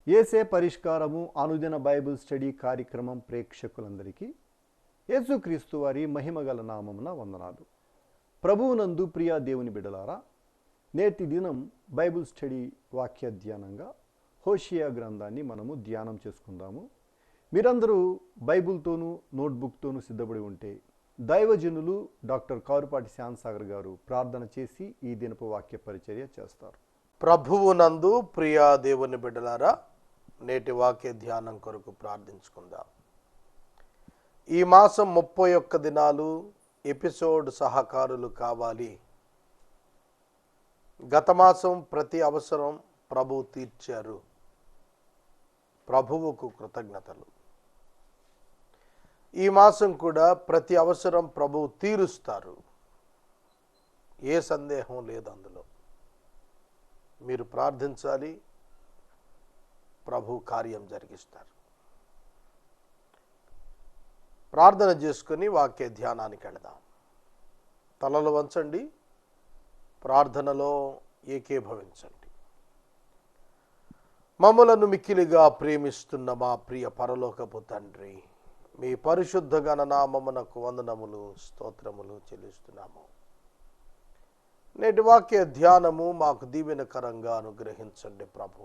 యేసే పరిష్కారము అనుదిన Bible study కార్యక్రమం ప్రేక్షకులందరికీ యేసుక్రీస్తు వారి మహిమగల నామమున వందనాలు. ప్రభువునందు ప్రియా దేవుని బిడ్డలారా, నేటి దినం బైబిల్ స్టడీ వాక్య ధ్యానంగా హోషియా గ్రంథాన్ని మనము ధ్యానం చేసుకుందాము. మీరందరూ బైబిల్తోనూ నోట్బుక్తోనూ సిద్ధపడి ఉంటే దైవజనులు డాక్టర్ కారుపాటి శాంతసాగర్ గారు ప్రార్థన చేసి ఈ దినపు వాక్య పరిచర్య చేస్తారు. ప్రభువునందు ప్రియా దేవుని బిడ్డలారా, నేటి వాక్య ధ్యానం కొరకు ప్రార్థించుకుందాం. ఈ మాసం 31 దినాలు ఎపిసోడ్ సహకారులు కావాలి. గత మాసం ప్రతి అవసరం ప్రభువు తీర్చారు. ప్రభువుకు కృతజ్ఞతలు. ఈ మాసం కూడా ప్రతి అవసరం ప్రభువు తీరుస్తారు. ఏ సందేహం లేదు అందులో. మీరు ప్రార్థించాలి, ప్రభు కార్యం జరిగిస్తారు. ప్రార్థన చేసుకుని వాక్య ధ్యానానికి వెళదాం. తలలు వంచండి, ప్రార్థనలో ఏకీభవించండి. మమ్మలను మిక్కిలిగా ప్రేమిస్తున్న మా ప్రియ పరలోకపు తండ్రి, మీ పరిశుద్ధ గణనామమునకు వందనములు స్తోత్రములు చెల్లిస్తున్నాము. నేటి వాక్య ధ్యానము మాకు దీవెనకరంగా అనుగ్రహించండి ప్రభు.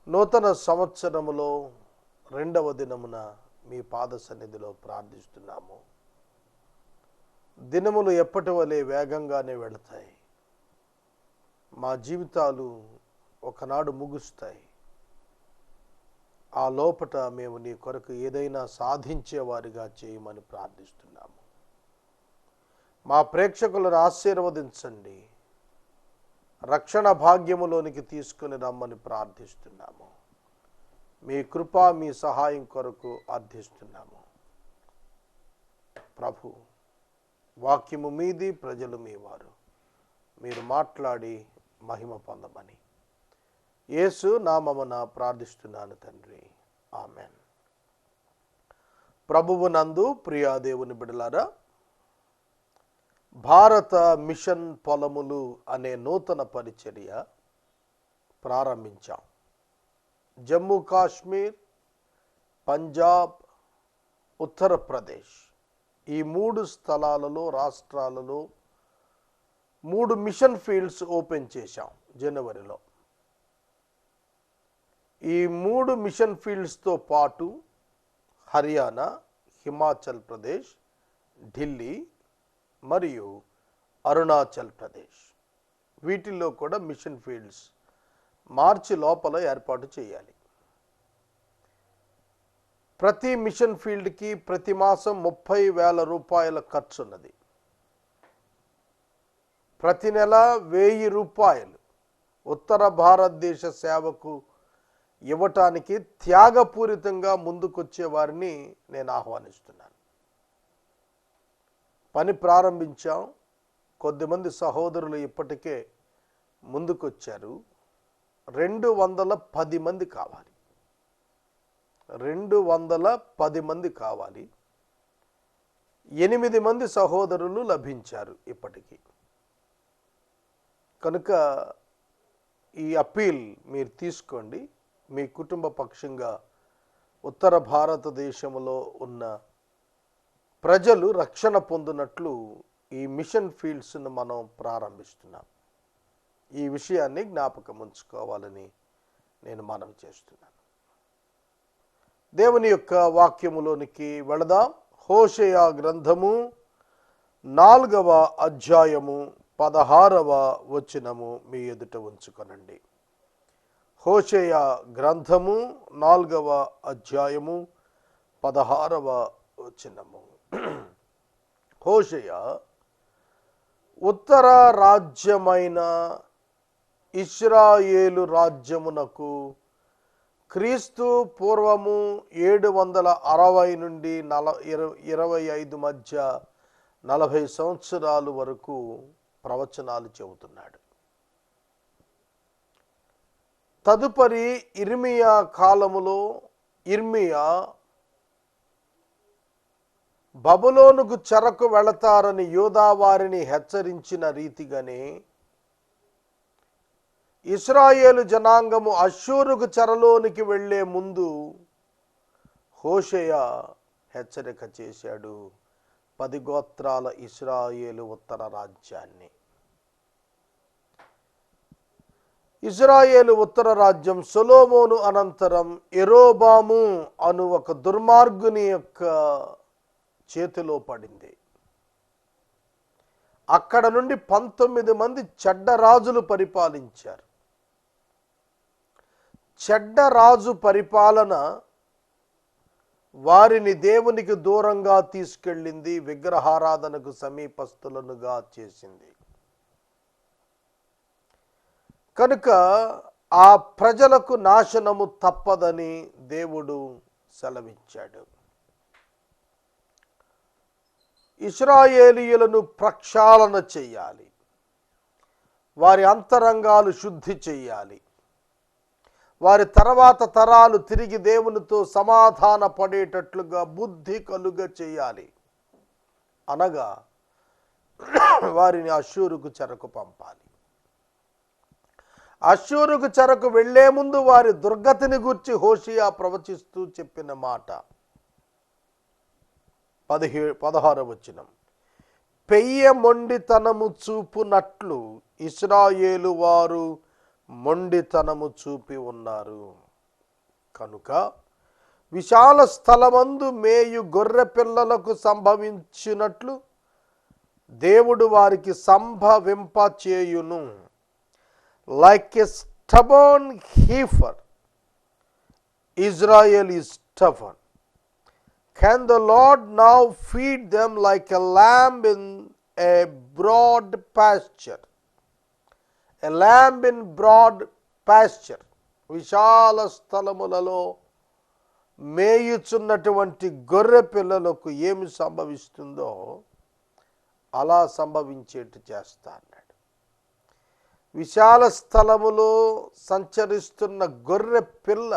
నూతన సంవత్సరములో 2వ దినమున మీ పాద సన్నిధిలో ప్రార్థిస్తున్నాము. దినములు ఎప్పటి వలె వేగంగానే వెళతాయి. మా జీవితాలు ఒకనాడు ముగుస్తాయి. ఆ లోపట మేము నీ కొరకు ఏదైనా సాధించేవారిగా చేయమని ప్రార్థిస్తున్నాము. మా ప్రేక్షకులను ఆశీర్వదించండి. రక్షణ భాగ్యములోనికి తీసుకుని రమ్మని ప్రార్థిస్తున్నాము. మీ కృప, మీ సహాయం కొరకు అర్థిస్తున్నాము. ప్రభు, వాక్యము మీది, ప్రజలు మీ వారు. మీరు మాట్లాడి మహిమ పొందమని యేసు నామమున ప్రార్థిస్తున్నాను తండ్రి, ఆమెన్. ప్రభువు నందు ప్రియా దేవుని బిడలారా, భారత మిషన్ పొలములు అనే నూతన పరిచర్య ప్రారంభించాం. జమ్మూ కాశ్మీర్, పంజాబ్, ఉత్తరప్రదేశ్ ఈ 3 స్థలాలలో, రాష్ట్రాలలో 3 మిషన్ ఫీల్డ్స్ ఓపెన్ చేశాం జనవరిలో. ఈ 3 మిషన్ ఫీల్డ్స్తో పాటు హర్యానా, హిమాచల్ ప్రదేశ్, ఢిల్లీ మరియు అరుణాచల్ ప్రదేశ్ వీటిల్లో కూడా మిషన్ ఫీల్డ్స్ మార్చి లోపల ఏర్పాటు చేయాలి. ప్రతి మిషన్ ఫీల్డ్కి ప్రతి మాసం 30,000 రూపాయల ఖర్చు ఉన్నది. ప్రతి నెల 1,000 రూపాయలు ఉత్తర భారతదేశ సేవకు ఇవ్వటానికి త్యాగపూరితంగా ముందుకొచ్చే వారిని నేను ఆహ్వానిస్తున్నాను. పని ప్రారంభించాం. కొద్దిమంది సహోదరులు ఇప్పటికే ముందుకొచ్చారు. 210 మంది కావాలి. 210 మంది కావాలి. 8 మంది సహోదరులు లభించారు ఇప్పటికీ. కనుక ఈ అప్పీల్ మీరు తీసుకోండి. మీ కుటుంబ పక్షంగా ఉత్తర భారతదేశంలో ఉన్న ప్రజలు రక్షణ పొందినట్లు ఈ మిషన్ ఫీల్డ్స్ను మనం ప్రారంభిస్తున్నాం. ఈ విషయాన్ని జ్ఞాపకం ఉంచుకోవాలని నేను మనవి చేస్తున్నాను. దేవుని యొక్క వాక్యములోనికి వెళదాం. హోషేయ గ్రంథము 4వ అధ్యాయము 16వ వచనము మీ ఎదుట ఉంచుకొనండి. హోషేయ గ్రంథము 4వ అధ్యాయము 16వ వచనము. హోషేయ ఉత్తర రాజ్యమైన ఇశ్రాయేలు రాజ్యమునకు క్రీస్తు పూర్వము 760 నుండి 25 మధ్య 40 సంవత్సరాలు వరకు ప్రవచనాలు చెబుతున్నాడు. తదుపరి ఇర్మియా కాలములో ఇర్మియా బబులోనుకు చెరకు వెళతారని యూదా వారిని హెచ్చరించిన రీతిగానే ఇశ్రాయేలు జనాంగము అష్షూరుకు చెరలోనికి వెళ్ళే ముందు హోషేయ హెచ్చరిక చేశాడు 10 గోత్రాల ఇశ్రాయేలు ఉత్తర రాజ్యాన్ని. ఇశ్రాయేలు ఉత్తర రాజ్యం సొలొమోను అనంతరం యెరోబాము అను ఒక దుర్మార్గుని యొక్క చేతిలో పడింది. అక్కడ నుండి 19 మంది చెడ్డ రాజులు పరిపాలించారు. చెడ్డ రాజు పరిపాలన వారిని దేవునికి దూరంగా తీసుకెళ్ళింది, విగ్రహారాధనకు సమీపస్తులనుగా చేసింది. కనుక ఆ ప్రజలకు నాశనము తప్పదని దేవుడు సెలవిచ్చాడు. ఇశ్రాయేలీయులను ప్రక్షాళన చెయ్యాలి, వారి అంతరంగాలు శుద్ధి చెయ్యాలి, వారి తర్వాత తరాలు తిరిగి దేవునితో సమాధాన పడేటట్లుగా బుద్ధి కలుగ చేయాలి. అనగా వారిని అష్షూరుకు చెరకు పంపాలి. అష్షూరుకు చెరకు వెళ్లే ముందు వారి దుర్గతిని గూర్చి హోషేయ ప్రవచిస్తూ చెప్పిన మాట 16వ వచనం. పెయ్య మొండితనము చూపునట్లు ఇశ్రాయేలు వారు మొండితనము చూపి ఉన్నారు. కనుక విశాల స్థలమందు మేయు గొర్రె పిల్లలకు సంభవించినట్లు దేవుడు వారికి సంభవింప చేయును. Like a stubborn heifer, Israel is stubborn. Can the Lord now feed them like a lamb in a broad pasture? A lamb in broad pasture. విశాల స్థలములలో మేయుచున్నటువంటి గొర్రె పిల్లలకు ఏమి సంభవిస్తుందో అలా సంభవించేట్టు చేస్తాను. విశాల స్థలములో సంచరిస్తున్న గొర్రె పిల్ల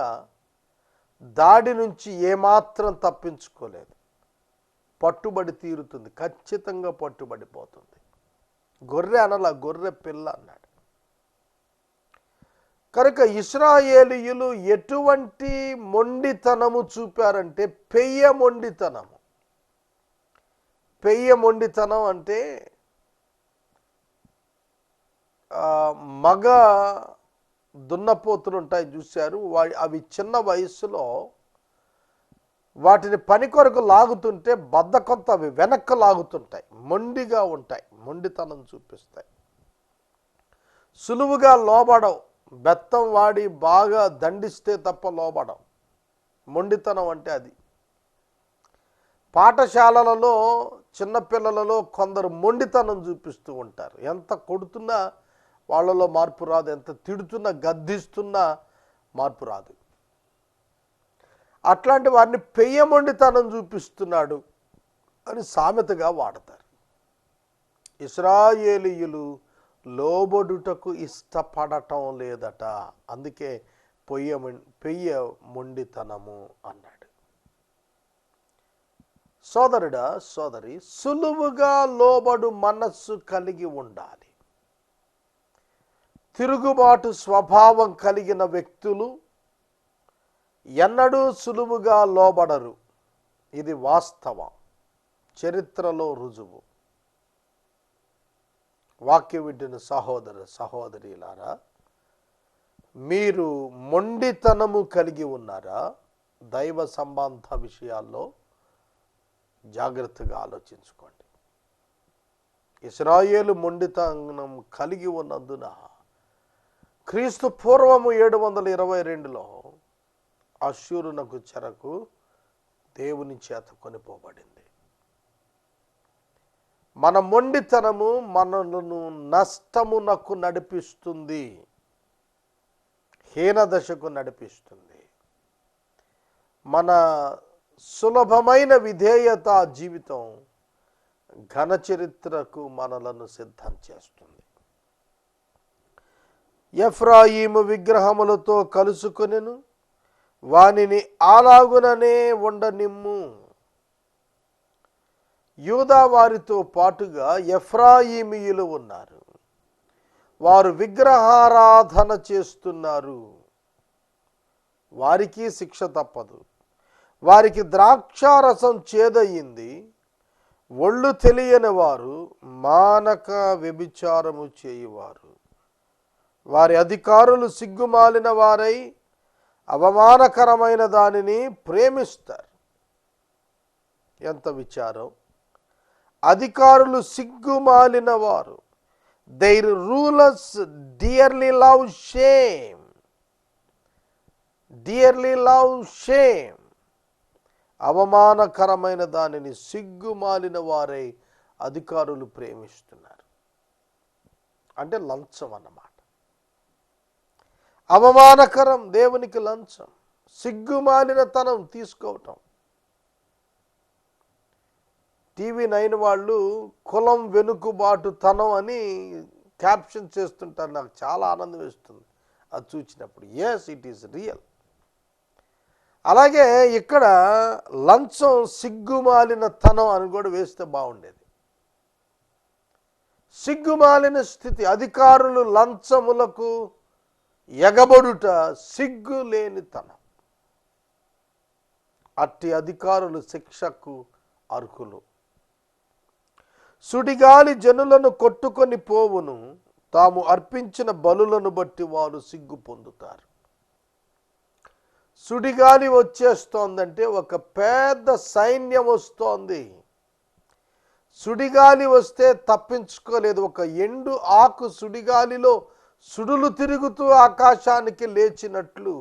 దాడి నుంచి ఏమాత్రం తప్పించుకోలేదు, పట్టుబడి తీరుతుంది, ఖచ్చితంగా పట్టుబడిపోతుంది. గొర్రె అనలా, గొర్రె పిల్ల అన్నాడు. కనుక ఇశ్రాయేలీయులు ఎటువంటి మొండితనము చూపారంటే పెయ్య మొండితనము. పెయ్య మొండితనం అంటే మగ దున్నపోతులు ఉంటాయి చూశారు, అవి చిన్న వయస్సులో వాటిని పని కొరకు లాగుతుంటే బద్ధకంతో అవి వెనక్కి లాగుతుంటాయి, మొండిగా ఉంటాయి, మొండితనం చూపిస్తాయి. సులువుగా లోబడవు, బెత్తం వాడి బాగా దండిస్తే తప్ప లోబడవు. మొండితనం అంటే అది. పాఠశాలలలో చిన్నపిల్లలలో కొందరు మొండితనం చూపిస్తూ ఉంటారు. ఎంత కొడుతున్నా వాళ్ళలో మార్పు రాదు, ఎంత తిడుతున్నా గద్దిస్తున్నా మార్పు రాదు. అట్లాంటి వారిని పెయ్యమొండితనం చూపిస్తున్నాడు అని సామెతగా వాడతారు. ఇశ్రాయేలీయులు లోబడుటకు ఇష్టపడటం లేదట, అందుకే పెయ్య మొండితనము అన్నాడు. సోదరుడా సోదరి, సులువుగా లోబడు మనస్సు కలిగి ఉండాలి. తిరుగుబాటు స్వభావం కలిగిన వ్యక్తులు ఎన్నడూ సులువుగా లోబడరు. ఇది వాస్తవం, చరిత్రలో రుజువు. వాక్య వింటున్న సహోదర సహోదరీలారా, మీరు మొండితనము కలిగి ఉన్నారా? దైవ సంబంధ విషయాల్లో జాగ్రత్తగా ఆలోచించుకోండి. ఇశ్రాయేలు మొండితనం కలిగి ఉన్నందున క్రీస్తు పూర్వము 722లో అష్షూరునకు చెరకు దేవుని చేత కొనిపోబడింది. మన మొండితనము మనలను నష్టమునకు నడిపిస్తుంది, హీనదశకు నడిపిస్తుంది. మన సులభమైన విధేయత జీవితం ఘన చరిత్రకు మనలను సిద్ధం చేస్తుంది. ఎఫ్రాయిము విగ్రహములతో కలుసుకొనెను, వానిని అలాగుననే ఉండనిమ్ము. యూదా వారితో పాటుగా ఎఫ్రాయిమీయులు ఉన్నారు. వారు విగ్రహారాధన చేస్తున్నారు. వారికి శిక్ష తప్పదు. వారికి ద్రాక్షారసం చేదయింది. ఒళ్ళు తెలియని వారు మానక వ్యభిచారము చేయువారు. వారి అధికారులు సిగ్గుమాలిన వారై అవమానకరమైన దానిని ప్రేమిస్తారు. ఎంత విచారం! అధికారులు సిగ్గుమాలిన వారు. Their rulers dearly love shame. Dearly love shame. అవమానకరమైన దానిని సిగ్గుమాలిన వారై అధికారులు ప్రేమిస్తున్నారు. అంటే లంచం అన్నమాట. అవమానకరం దేవునికి లంచం, సిగ్గుమాలిన తనం తీసుకోవటం. TV9 వాళ్ళు కులం వెనుకబాటు తనం అని క్యాప్షన్ చేస్తుంటారు. నాకు చాలా ఆనందం వేస్తుంది అది చూసినప్పుడు. Yes, it is real. అలాగే ఇక్కడ లంచం సిగ్గుమాలిన తనం అని కూడా వేస్తే బాగుండేది. సిగ్గుమాలిన స్థితి. అధికారులు లంచములకు ఎగబడుట సిగ్గు లేనితనం. అట్టి అధికారులు శిక్షకు అర్హులు. సుడిగాలి జనులను కొట్టుకొని పోవును. తాము అర్పించిన బలులను బట్టి వారు సిగ్గు పొందుతారు. సుడిగాలి వచ్చేస్తోందంటే ఒక పెద్ద సైన్యం వస్తోంది. సుడిగాలి వస్తే తప్పించుకోలేదు. ఒక ఎండు ఆకు సుడిగాలిలో సుడులు తిరుగుతూ ఆకాశానికి లేచినట్లు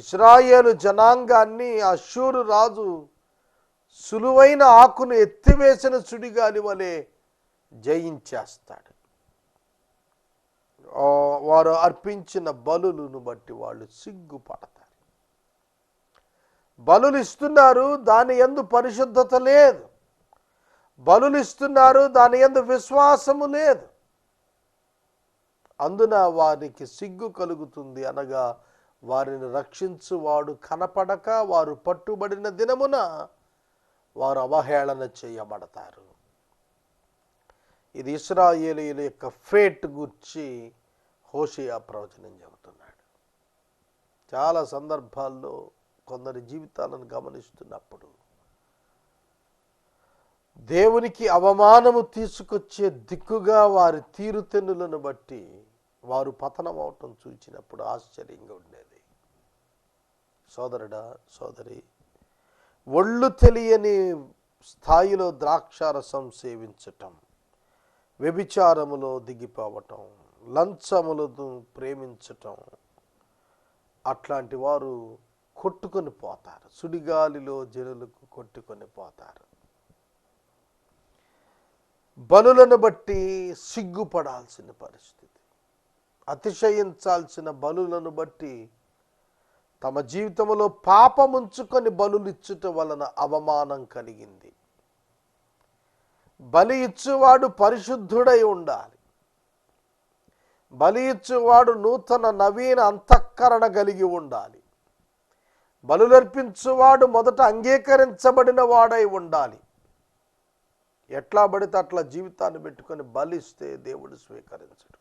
ఇశ్రాయేలు జనాంగాన్ని అష్షూరు రాజు సులువైన ఆకును ఎత్తివేసిన సుడిగాలి వలె జయించేస్తాడు. వారు అర్పించిన బలులను బట్టి వాళ్ళు సిగ్గుపడతారు. బలులు ఇస్తున్నారు, దాని యందు పరిశుద్ధత లేదు. బలులు ఇస్తున్నారు, దాని యందు విశ్వాసము లేదు. అందున వారికి సిగ్గు కలుగుతుంది. అనగా వారిని రక్షించువాడు కనపడక వారు పట్టుబడిన దినమున వారు అవహేళన చేయబడతారు. ఇది ఇశ్రాయేలీయుల యొక్క ఫేట్ గురించి హోషేయ ప్రవచనం చెబుతున్నాడు. చాలా సందర్భాల్లో కొందరి జీవితాలను గమనిస్తున్నప్పుడు దేవునికి అవమానము తీసుకొచ్చే దిక్కుగా వారి తీరుతెన్నులను బట్టి వారు పతనం అవటం చూచినప్పుడు ఆశ్చర్యంగా ఉండేది. సోదరుడా, సోదరి, ఒళ్ళు తెలియని స్థాయిలో ద్రాక్షారసం సేవించటం, వ్యభిచారములో దిగిపోవటం, లంచములను ప్రేమించటం, అట్లాంటి వారు కొట్టుకొని పోతారు. సుడిగాలిలో జనులకు కొట్టుకొని పోతారు. బలులను బట్టి సిగ్గుపడాల్సిన పరిస్థితి, అతిశయించాల్సిన బలులను బట్టి తమ జీవితంలో పాపముంచుకొని బలులు ఇచ్చుట వలన అవమానం కలిగింది. బలి ఇచ్చువాడు పరిశుద్ధుడై ఉండాలి. బలి ఇచ్చువాడు నవీన అంతఃకరణ కలిగి ఉండాలి. బలులర్పించువాడు మొదట అంగీకరించబడిన వాడై ఉండాలి. ఎట్లా పడితే అట్లా జీవితాన్ని పెట్టుకొని బలిస్తే దేవుడు స్వీకరించడు.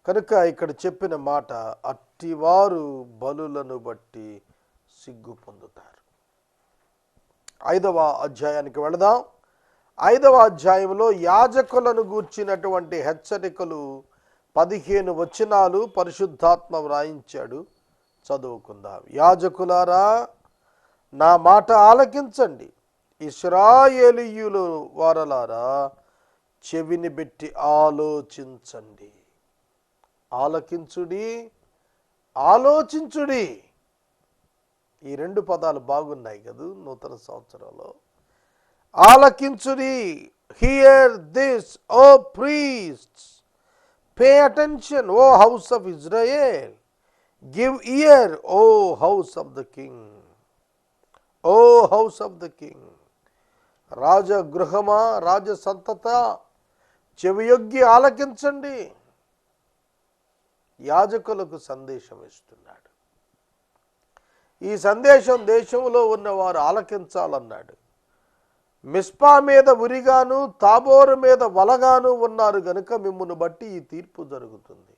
కనుక ఇక్కడ చెప్పిన మాట, అట్టివారు బలులను బట్టి సిగ్గు పొందుతారు. 5వ అధ్యాయానికి వెళదాం. 5వ అధ్యాయంలో యాజకులను గూర్చినటువంటి హెచ్చరికలు 15 వచనాలు పరిశుద్ధాత్మ వ్రాయించాడు. చదువుకుందాం. యాజకులారా, నా మాట ఆలకించండి. ఇశ్రాయేలీయులు వారలారా, చెవిని పెట్టి ఆలోచించండి. ఆలకించుడి, ఆలోచించుడి. ఈ 2 పదాలు బాగున్నాయి కదూ నూతన సంవత్సరంలో. ఆలకించుడి. Hear this O priests, pay attention O house of Israel, give ear O house of the king. O house of the king. రాజగృహమా, రాజ సంతత, చెవియొగ్గి ఆలకించండి. యాజకులకు సందేశం ఇస్తున్నాడు. ఈ సందేశం దేశంలో ఉన్నవారు ఆలకించాలన్నాడు. మిస్పా మీద ఉరిగాను తాబోరు మీద వలగాను ఉన్నారు గనుక మిమ్మును బట్టి ఈ తీర్పు జరుగుతుంది.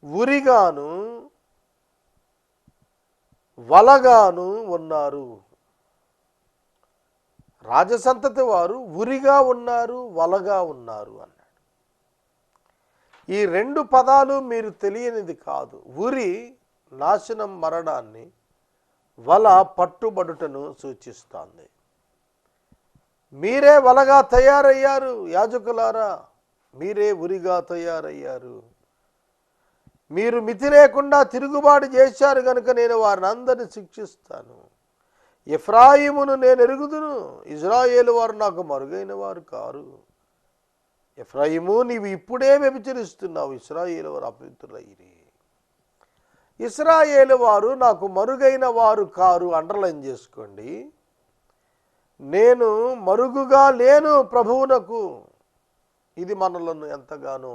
ఉరిగాను వలగాను ఉన్నారు. రాజసంతతి వారు ఉరిగా ఉన్నారు, వలగా ఉన్నారు అన్నాడు. ఈ రెండు పదాలు మీరు తెలియనిది కాదు. ఉరి నాశనం, మరణాన్ని, వల పట్టుబడుటను సూచిస్తోంది. మీరే వలగా తయారయ్యారు యాజకులారా, మీరే ఉరిగా తయారయ్యారు. మీరు మితి లేకుండా తిరుగుబాటు చేశారు కనుక నేను వారిని అందరినీ శిక్షిస్తాను. ఎఫ్రాయిమును నేను ఎరుగుదును, ఇజ్రాయేలు వారు నాకు మరుగైన వారు కారు. ఎఫ్రాయిము, నీవు ఇప్పుడే వ్యభిచరిస్తున్నావు, ఇశ్రాయేలు వారు అపవిత్రులైరి. ఇశ్రాయేలు వారు నాకు మరుగైన వారు కారు అండర్లైన్ చేసుకోండి. నేను మరుగుగా లేను ప్రభువునకు. ఇది మనలను ఎంతగానో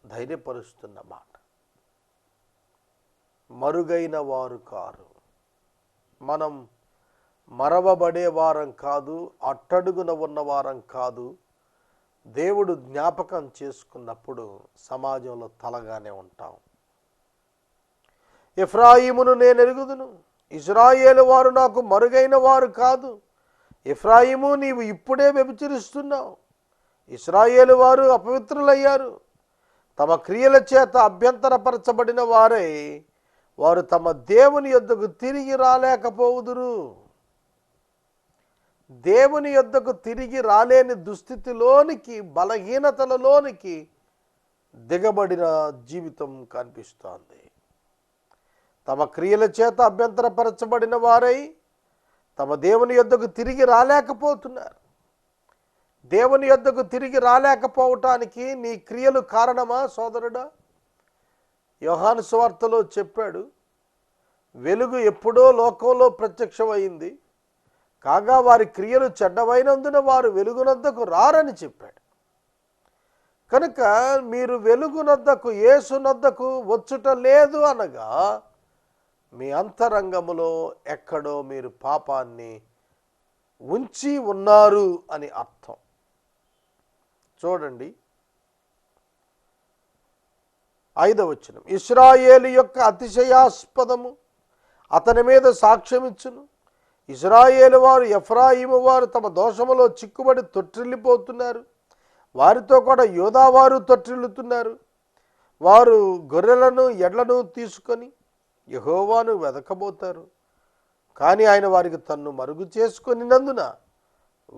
ధైర్యపరుస్తున్న మాట. మరుగైన వారు కారు. మనం మరవబడే వారం కాదు, అట్టడుగున ఉన్న వారం కాదు. దేవుడు జ్ఞాపకం చేసుకున్నప్పుడు సమాజంలో తలగానే ఉంటాం. ఎఫ్రాయిమును నేను ఎరుగుదును, ఇశ్రాయేలు వారు నాకు మరుగైన వారు కాదు. ఎఫ్రాయిము, నీవు ఇప్పుడే వ్యభిచరిస్తున్నావు, ఇశ్రాయేలు వారు అపవిత్రులయ్యారు. తమ క్రియల చేత అభ్యంతరపరచబడిన వారై వారు తమ దేవుని యొద్దకు తిరిగి రాలేకపోవుదురు. దేవుని యొద్దకు తిరిగి రాలేని దుస్థితిలోనికి, బలహీనతలలోనికి దిగబడిన జీవితం కనిపిస్తోంది. తమ క్రియల చేత అభ్యంతరపరచబడిన వారై తమ దేవుని యొద్దకు తిరిగి రాలేకపోతున్నారు. దేవుని యొద్దకు తిరిగి రాలేకపోవటానికి నీ క్రియలు కారణమా సోదరుడా? యోహాను సువార్తలో చెప్పాడు, వెలుగు ఎప్పుడో లోకంలో ప్రత్యక్షమైంది, కాగా వారి క్రియలు చెడ్డవైనందున వారు వెలుగునొద్దకు రారని చెప్పాడు. కనుక మీరు వెలుగునొద్దకు, యేసునొద్దకు వచ్చుట లేదు అనగా మీ అంతరంగములో ఎక్కడో మీరు పాపాన్ని ఉంచి ఉన్నారు అని అర్థం. చూడండి 5వ వచనం. ఇశ్రాయేలు యొక్క అతిశయాస్పదము అతని మీద సాక్ష్యమిచ్చును. ఇశ్రాయేలు వారు, ఎఫ్రాయిము వారు తమ దోషములో చిక్కుబడి తొట్టిల్లిపోతున్నారు. వారితో కూడా యోదావారు తొట్టిల్లుతున్నారు. వారు గొర్రెలను ఎడ్లను తీసుకొని యెహోవాను వెదకబోతారు, కానీ ఆయన వారికి తన్ను మరుగు చేసుకొనినందున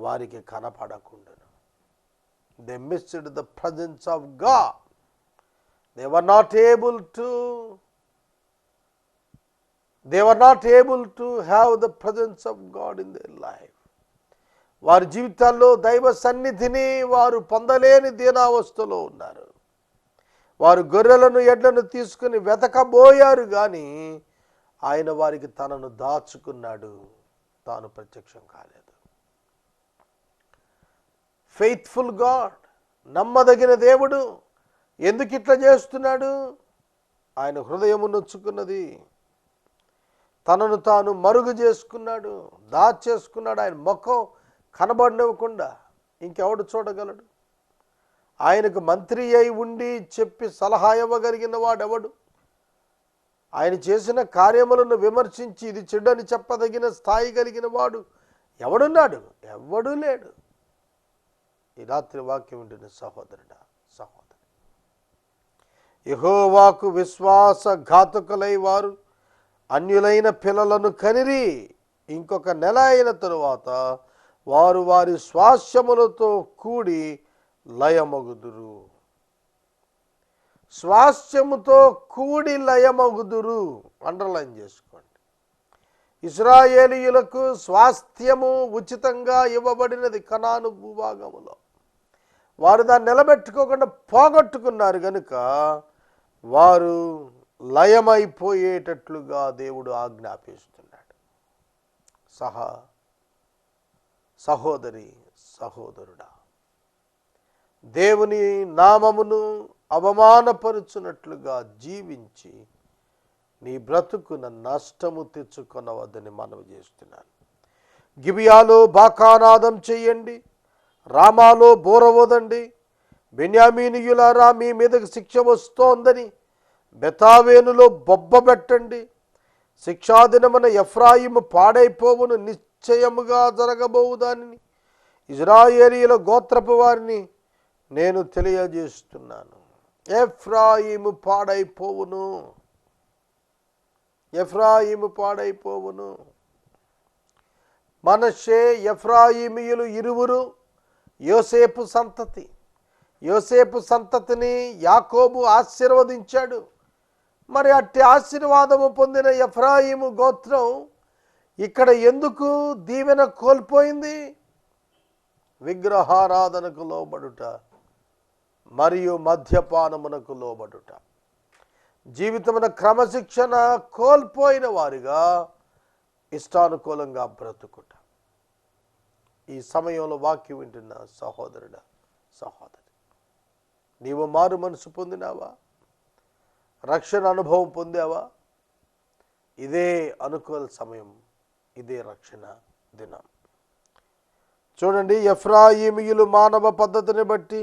వారికి కనపడకుండాను. They missed the presence of God. They were not able to have the presence of God in their life. వారి జీవితాల్లో దైవ సన్నిధిని వారు పొందలేని దీనావస్థలో ఉన్నారు. వారు గొర్రెలను ఎడ్లను తీసుకుని వెతకబోయారు, కానీ ఆయన వారికి తనను దాచుకున్నాడు, తాను ప్రత్యక్షం కాలేదు. ఫెయిత్ఫుల్ గాడ్, నమ్మదగిన దేవుడు ఎందుకు ఇట్లా చేస్తున్నాడు? ఆయన హృదయము నొచ్చుకున్నది, తనను తాను మరుగు చేసుకున్నాడు, దాచేసుకున్నాడు. ఆయన ముఖం కనబడనివ్వకుండా ఇంకెవడు చూడగలడు? ఆయనకు మంత్రి అయి ఉండి చెప్పి సలహా ఇవ్వగలిగిన వాడెవడు? ఆయన చేసిన కార్యములను విమర్శించి ఇది చెడ్డని చెప్పదగిన స్థాయి కలిగిన వాడు ఎవడున్నాడు? ఎవడూ లేడు. ఈ రాత్రి వాక్యం వింటున్న సహోదరుడా, సహోదరి, యెహోవాకు విశ్వాసఘాతకులై వారు అన్యులైన పిల్లలను కనిరి. ఇంకొక నెల అయిన తరువాత వారు వారి స్వాస్యములతో కూడి లయమగుదురు. స్వాస్థ్యముతో కూడి లయమగుదురు, అండర్లైన్ చేసుకోండి. ఇశ్రాయేలీయులకు స్వాస్థ్యము ఉచితంగా ఇవ్వబడినది కనాను భూభాగములో. వారు దాన్ని నిలబెట్టుకోకుండా పోగొట్టుకున్నారు కనుక వారు లయమైపోయేటట్లుగా దేవుడు ఆజ్ఞాపిస్తున్నాడు. సహోదరి, సహోదరుడా, దేవుని నామమును అవమానపరుచున్నట్లుగా జీవించి నీ బ్రతుకున నష్టము తెచ్చుకొనవద్దని మనవి చేస్తున్నాను. గిబియాలో బాకానాదం చెయ్యండి, రామాలో బోరవోదండి. బెన్యామీనీయులారా, మీ మీదకి శిక్ష వస్తోందని బెతావేనులో బొబ్బబెట్టండి. శిక్షాదినమున ఎఫ్రాయిము పాడైపోవును, నిశ్చయముగా జరగబోవు దానిని ఇజ్రాయేలీయుల గోత్రపు వారిని నేను తెలియజేస్తున్నాను. ఎఫ్రాయిము పాడైపోవును, ఎఫ్రాయిము పాడైపోవును. మనష్షే ఎఫ్రాయిమీయులు ఇరువురు యోసేపు సంతతి. యోసేపు సంతతిని యాకోబు ఆశీర్వదించాడు. మరి అట్టి ఆశీర్వాదము పొందిన ఎఫ్రాయిము గోత్రం ఇక్కడ ఎందుకు దీవెన కోల్పోయింది? విగ్రహారాధనకు లోబడుట మరియు మద్యపానమునకు లోబడుట, జీవితమున క్రమశిక్షణ కోల్పోయిన వారిగా ఇష్టానుకూలంగా బ్రతుకుట. ఈ సమయంలో వాక్యం వింటున్న సహోదరుడా, సహోదరి, నీవు మారు మనసు పొందినావా? రక్షణ అనుభవం పొందావా? ఇదే అనుకూల సమయం, ఇదే రక్షణ దినం. చూడండి, ఎఫ్రాయిమీయులు మానవ పద్ధతిని బట్టి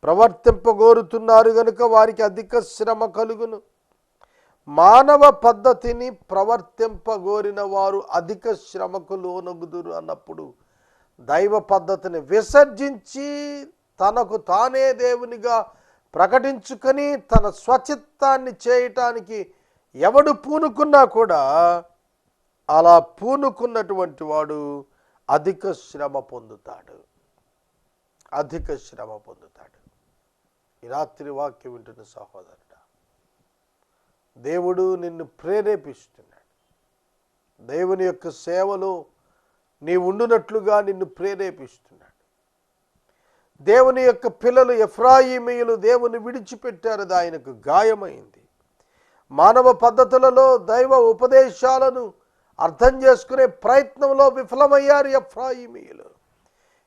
ప్రవర్తింపగోరుతున్నారు గనుక వారికి అధిక శ్రమ కలుగును. మానవ పద్ధతిని ప్రవర్తింపగోరిన వారు అధిక శ్రమకు లోనగుదురు అన్నప్పుడు దైవ పద్ధతిని విసర్జించి తనకు తానే దేవునిగా ప్రకటించుకొని తన స్వచిత్తాన్ని చేయటానికి ఎవడు పూనుకున్నా కూడా అలా పూనుకున్నటువంటి వాడు అధిక శ్రమ పొందుతాడు, అధిక శ్రమ పొందుతాడు. ఈ రాత్రి వాక్యం వింటున్న సహోదరుడా, దేవుడు నిన్ను ప్రేరేపిస్తున్నాడు. దేవుని యొక్క సేవలో నీ ఉండునట్లుగా నిన్ను ప్రేరేపిస్తున్నాడు. దేవుని యొక్క పిల్లలు ఎఫ్రాయిమీయులు దేవుని విడిచిపెట్టారు, అది ఆయనకు గాయమైంది. మానవ పద్ధతులలో దైవ ఉపదేశాలను అర్థం చేసుకునే ప్రయత్నంలో విఫలమయ్యారు ఎఫ్రాయిమీయులు.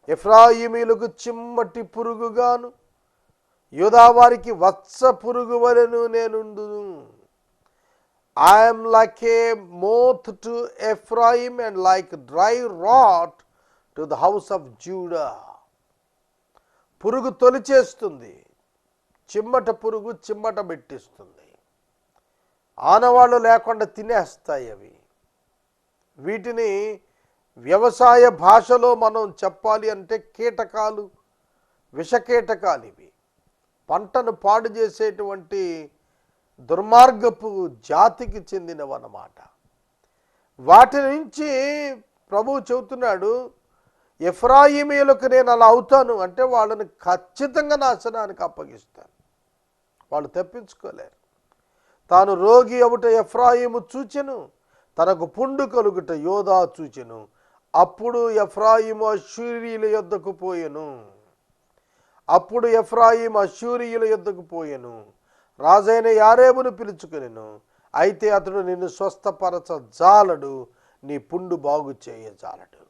ఎఫ్రాయిమీయులకు చిమ్మటి పురుగుగాను యూదావారికి వత్స పురుగు వలెను నేనుండును. I'm like a moth to Ephraim and like dry rot to the house of Judah. పురుగు తొలిచేస్తుంది, చిమ్మట పురుగు చిమ్మట పెట్టిస్తుంది, ఆనవాళ్ళు లేకుండా తినేస్తాయి అవి. వీటిని వ్యవసాయ భాషలో మనం చెప్పాలి అంటే కీటకాలు, విషకీటకాలు. ఇవి పంటను పాడు చేసేటువంటి దుర్మార్గపు జాతికి చెందినవన్నమాట. వాటి నుంచి ప్రభువు చెబుతున్నాడు, ఎఫ్రాయిమీయులకు నేను అలా అవుతాను అంటే వాళ్ళని ఖచ్చితంగా నాశనానికి అప్పగిస్తాను, వాళ్ళు తప్పించుకోలేరు. తాను రోగి అవుట ఎఫ్రాయిము చూచెను, తనకు పుండు కలుగుట యోధా చూచెను. అప్పుడు ఎఫ్రాయిము అష్షూరీయుల యొద్దకు పోయెను, అప్పుడు ఎఫ్రాయిము అష్షూరీయుల యొద్దకు పోయెను. రాజైన యారేబును పిలుచుకొనెను. అయితే అతడు నిన్ను స్వస్థపరచ జాలడు, నీ పుండు బాగు చేయజాలడు.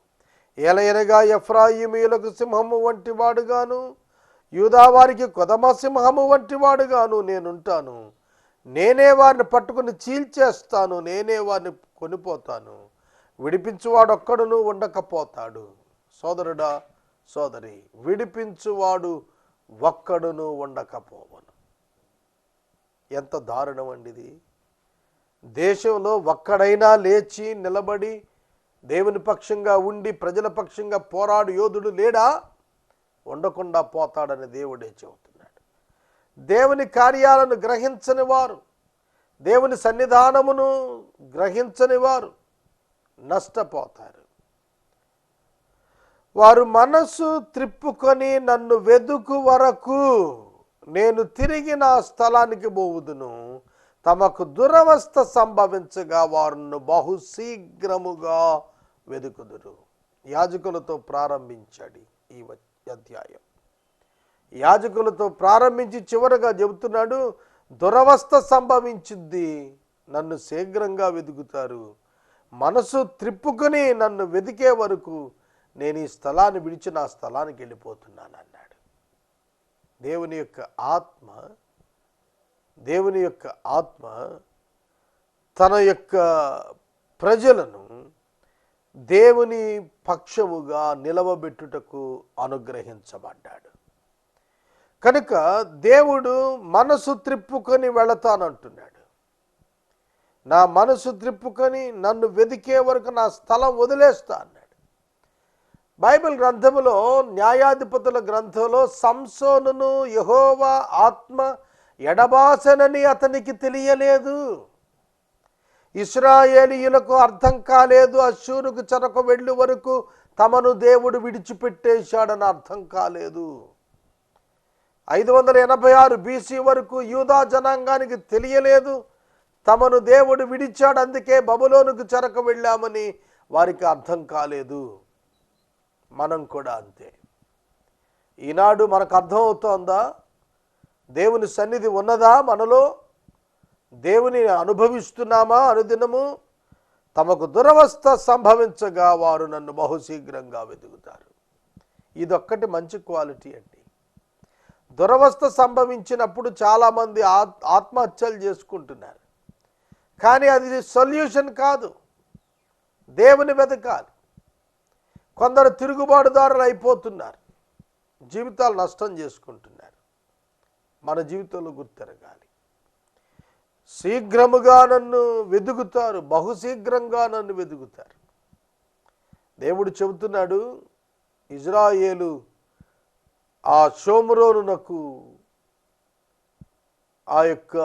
ఏలయనగా ఎఫ్రాయిమీయులకు సింహము వంటి వాడుగాను యూదావారికి కొదమ సింహము వంటి వాడుగాను నేనుంటాను. నేనే వారిని పట్టుకుని చీల్చేస్తాను, నేనే వారిని కొనిపోతాను. విడిపించువాడు ఒక్కడును ఉండకపోతాడు. సోదరుడా, సోదరి, విడిపించువాడు ఒక్కడును ఉండకపోవను. ఎంత దారుణం అండి ఇది! దేశంలో ఒక్కడైనా లేచి నిలబడి దేవుని పక్షంగా ఉండి ప్రజల పక్షంగా పోరాడు యోధుడు లేడా? ఉండకుండా పోతాడని దేవుడే చెబుతున్నాడు. దేవుని కార్యాలను గ్రహించని వారు, దేవుని సన్నిధానమును గ్రహించని వారు నష్టపోతారు. వారు మనసు త్రిప్పుకొని నన్ను వెదుకు వరకు నేను తిరిగి నా స్థలానికి పోవుదును. తమకు దురవస్థ సంభవించగా వారును బహు శీఘ్రముగా వెదుకుదురు. యాజకులతో ప్రారంభించాడు ఈ అధ్యాయం. యాజకులతో ప్రారంభించి చివరగా చెబుతున్నాడు, దురవస్థ సంభవించింది, నన్ను శీఘ్రంగా వెతుకుతారు. మనసు త్రిప్పుకొని నన్ను వెతికే వరకు నేను ఈ స్థలాన్ని విడిచి నా స్థలానికి వెళ్ళిపోతున్నాను అన్నాడు. దేవుని యొక్క ఆత్మ తన యొక్క ప్రజలను దేవుని పక్షముగా నిలవబెట్టుటకు అనుగ్రహించబడ్డాడు. కనుక దేవుడు మనసు త్రిప్పుకొని వెళతానంటున్నాడు. నా మనసు త్రిప్పుకొని నన్ను వెదికే వరకు నా స్థలం వదిలేస్తా అన్నాడు. బైబిల్ గ్రంథములో, న్యాయాధిపతుల గ్రంథంలో సంసోనును యెహోవా ఆత్మ ఎడబాసనని అతనికి తెలియలేదు. ఇశ్రాయేలీయులకు అర్థం కాలేదు. అష్షూరుకు చెరకు వెళ్ళు వరకు తమను దేవుడు విడిచిపెట్టేశాడని అర్థం కాలేదు. 586 BC వరకు యూదా జనాంగానికి తెలియలేదు తమను దేవుడు విడిచాడు, అందుకే బబులోనుకు చెరకు వెళ్ళామని వారికి అర్థం కాలేదు. మనం కూడా అంతే. ఈనాడు మనకు అర్థం అవుతోందా? దేవుని సన్నిధి ఉన్నదా మనలో? దేవుని అనుభవిస్తున్నామా? అనుదినము తమకు దురవస్థ సంభవించగా వారు నన్ను బహుశీఘ్రంగా వెతుకుతారు. ఇదొక్కటి మంచి క్వాలిటీ అండి. దురవస్థ సంభవించినప్పుడు చాలామంది ఆత్మహత్యలు చేసుకుంటున్నారు. కానీ అది సొల్యూషన్ కాదు. దేవుని వెతకాలి. కొందరు తిరుగుబాటుదారులు అయిపోతున్నారు, జీవితాలు నష్టం చేసుకుంటున్నారు. మన జీవితంలో గుర్తెరగాలి. శీఘ్రముగా నన్ను వెతుకుతారు, బహుశీఘ్రంగా నన్ను వెతుకుతారు. దేవుడు చెబుతున్నాడు, ఇజ్రాయేలు ఆ షోమ్రోనునకు ఆ యొక్క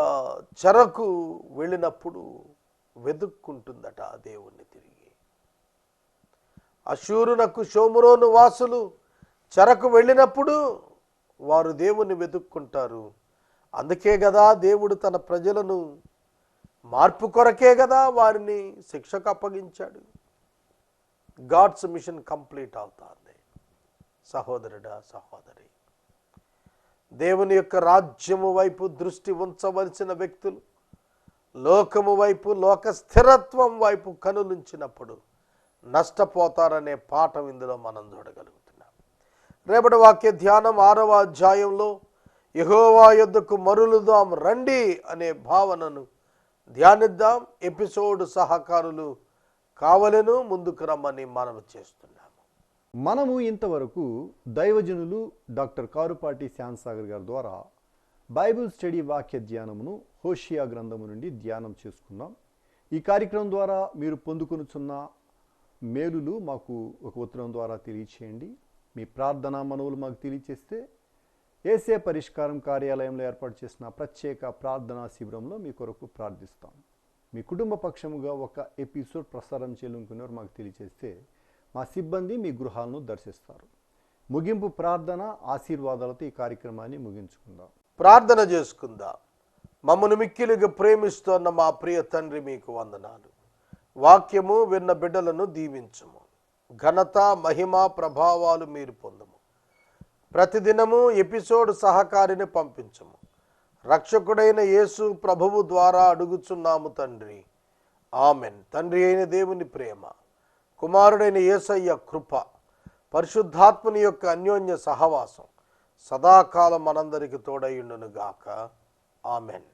చెరకు వెళ్ళినప్పుడు వెతుక్కుంటుందట ఆ దేవుణ్ణి తిరిగి. అష్షూరునకు షోమ్రోను వాసులు చెరకు వెళ్ళినప్పుడు వారు దేవుణ్ణి వెతుక్కుంటారు. అందుకే కదా దేవుడు తన ప్రజలను మార్పు కొరకే కదా వారిని శిక్షకు అప్పగించాడు. గాడ్స్ మిషన్ కంప్లీట్ అవుతుంది. సహోదరుడా, సహోదరి, దేవుని యొక్క రాజ్యము వైపు దృష్టి ఉంచవలసిన వ్యక్తులు లోకము వైపు, లోక స్థిరత్వం వైపు కనులుంచినప్పుడు నష్టపోతారనే పాఠం ఇందులో మనం చూడగలుగుతున్నాం. రేపటి వాక్య ధ్యానం 6వ అధ్యాయంలో యెహోవా యొద్దకు మరులుదాం రండి అనే భావనను ధ్యానిద్దాం. ఎపిసోడ్ సహకారులు కావలెను, ముందుకు రమ్మని మనవి చేస్తున్నాము. మనము ఇంతవరకు దైవజనులు డాక్టర్ కారుపాటి శ్యాంసాగర్ గారి ద్వారా బైబిల్ స్టడీ వాక్య ధ్యానమును హోషియా గ్రంథము నుండి ధ్యానం చేసుకున్నాం. ఈ కార్యక్రమం ద్వారా మీరు పొందుకొనుచున్న మేలులు మాకు ఒక ఉత్తరం ద్వారా తెలియచేయండి. మీ ప్రార్థనా మనవులు మాకు తెలియచేస్తే ఏసే పరిష్కారం కార్యాలయంలో ఏర్పాటు చేసిన ప్రత్యేక ప్రార్థనా శిబిరంలో మీ కొరకు ప్రార్థిస్తాం. మీ కుటుంబ పక్షముగా ఒక ఎపిసోడ్ ప్రసారం చేయాలనుకునేవారు మాకు తెలియచేస్తే మా సిబ్బంది మీ గృహాలను దర్శిస్తారు. ముగింపు ప్రార్థన ఆశీర్వాదాలతో ఈ కార్యక్రమాన్ని ముగించుకుందాం. ప్రార్థన చేసుకుందాం. మమ్మను మిక్కిలిగా ప్రేమిస్తున్న మా ప్రియ తండ్రి, మీకు వందనాలు. వాక్యము విన్న బిడ్డలను దీవించుము. ఘనత, మహిమ, ప్రభావాలు మీరు పొందుము. ప్రతిదినము ఎపిసోడ్ సహకారిని పంపించము. రక్షకుడైన యేసు ప్రభువు ద్వారా అడుగుచున్నాము తండ్రి, ఆమెన్. తండ్రి అయిన దేవుని ప్రేమ, కుమారుడైన యేసయ్య కృప, పరిశుద్ధాత్మని యొక్క అన్యోన్య సహవాసం సదాకాలం మనందరికి తోడైయుండును గాక. ఆమెన్.